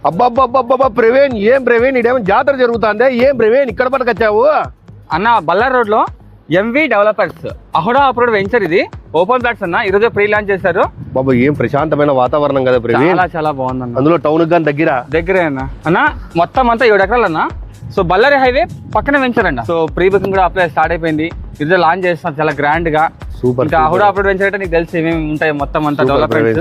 అబ్బబ్బబ్బబ్బా ప్రవీణ్, ఏం ప్రవీణ్ ఇదేమో జాతర జరుగుతుందే, ఏం ప్రవీణ్ ఇక్కడ పట్టుకొచ్చావు? అన్న బల్లార్ రోడ్ లో ఎంవి డెవలపర్స్ అహుడా అప్రోడ్ వెంచర్ ఇది ఓపెన్ ప్లాట్స్ అన్న. ఈ రోజు ప్రీ లాంచ్ చేశారు. బాబా ఏం ప్రశాంతమైన వాతావరణం కదా ప్రవీణ్, చాలా చాలా బాగుంది అన్న. అందులో టౌన్ గాని దగ్గరే అన్న మొత్తం అంతా 7 ఎకరాలు అన్న. సో బళ్ళారి హైవే పక్కన వెంచర్ అండి. సో ప్రీ బుకింగ్ కూడా అప్లై స్టార్ట్ అయిపోయింది. ఈరోజు లాంచ్ చేస్తున్నారు చాలా గ్రాండ్ గా. సూపర్. ఇంకా అహుడా అప్రోడ్ వెంచర్ అంటే నీకు తెలిసి ఏమేమి ఉంటాయి మొత్తం అంతా డెవలప్మెంట్స్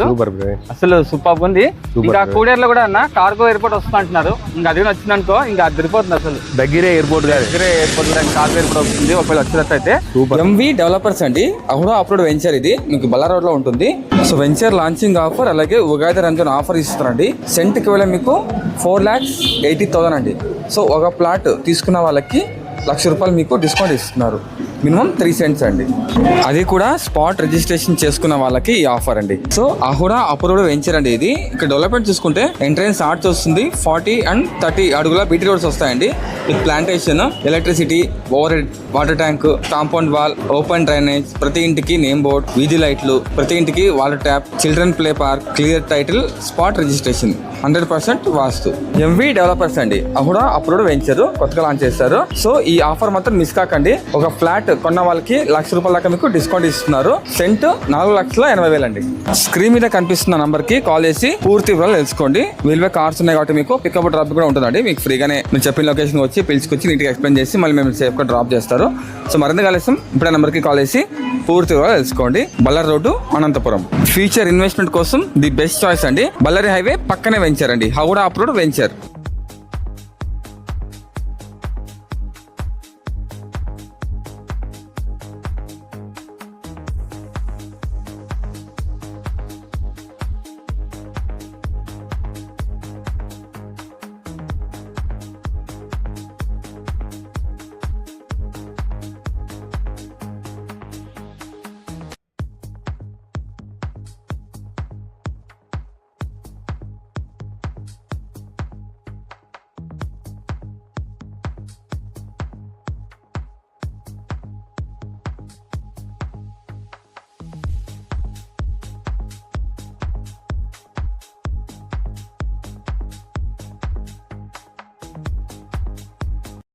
అసలు సూపర్ ఉంది. ఇంకా కూడేరులో కూడా అన్న కార్గో ఎయిర్పోర్ట్ వస్తుంది అంటున్నారు. ఇంకా అది వచ్చింది అనుకో ఇంకా అది తిరిగిపోతుంది. అసలు దగ్గరే ఎయిర్పోర్ట్ కార్గో ఎయిర్పోర్ట్ వస్తుంది ఒకవేళ వచ్చినట్లయితే. ఎంవి డెవలపర్స్ అండి, అహుడా అప్రోడ్ వెంచర్ ఇది మీకు బల్లార్ రోడ్ లో ఉంటుంది. సో వెంచర్ లాంచింగ్ ఆఫర్ అలాగే ఉగాది రంజాన్ ఆఫర్ ఇస్తారండి. సెంట్ కి వెళ్ళి మీకు 4,80,000 అండి. సో ఒక ప్లాట్ తీసుకున్న వాళ్ళకి ₹1,00,000 మీకు డిస్కౌంట్ ఇస్తున్నారు. మినిమం 3 సెంట్స్ అండి. అది కూడా స్పాట్ రిజిస్ట్రేషన్ చేసుకున్న వాళ్ళకి ఈ ఆఫర్ అండి. సో అహుడా అప్రూవ్డ్ వెంచర్ అండి ఇది. ఇక్కడ డెవలప్మెంట్ చూసుకుంటే ఎంట్రన్స్ ఆర్చ్ వస్తుంది. 40 and 30 అడుగుల బీటీ రోడ్స్ వస్తాయండి. With plantation, electricity, over head water tank, compound wall, open drainage, ప్రతి ఇంటికి నేమ్ బోర్డ్, వీధి లైట్లు, ప్రతి ఇంటికి water tap, children play park, clear title, spot registration, 100% వాస్తు. ఎంవి డెవలపర్స్ అండి, అహుడా అప్రూవ్డ్ వెంచర్ కొత్తగా లాంచ్ చేస్తారు. సో ఈ ఆఫర్ మాత్రం మిస్ కాకండి. ఒక ఫ్లాట్ కొన్న వాళ్ళకి ₹1,00,000 దాకా మీకు డిస్కౌంట్ ఇస్తున్నారు. సెంట్ 4,80,000 అండి. స్క్రీన్ మీద కనిపిస్తున్న నంబర్ కి కాల్ చేసి పూర్తి వివరాలు తెలుసుకోండి. వీళ్ళవే కార్స్ ఉన్నాయి కాబట్టి మీకు పికప్ డ్రాప్ కూడా ఉంటుందండి. మీకు ఫ్రీగానే మీరు చెప్పిన లొకేషన్ వచ్చి పిలుచుకొచ్చి నీట్గా ఎక్స్ప్లెయిన్ చేసి మళ్ళీ మేము సేఫ్ గా డ్రాప్ చేస్తారు. సో మరింత కలిసాం ఇప్పుడే నెంబర్ కి కాల్ చేసి పూర్తి వివరాలు తెలుసుకోండి. Bellary road, Anantapuram. Future investment కోసం ది బెస్ట్ చాయిస్ అండి. బళ్ళారి హైవే పక్కనే వెంచర్ అండి, అహుడా అప్రూవ్డ్ వెంచర్.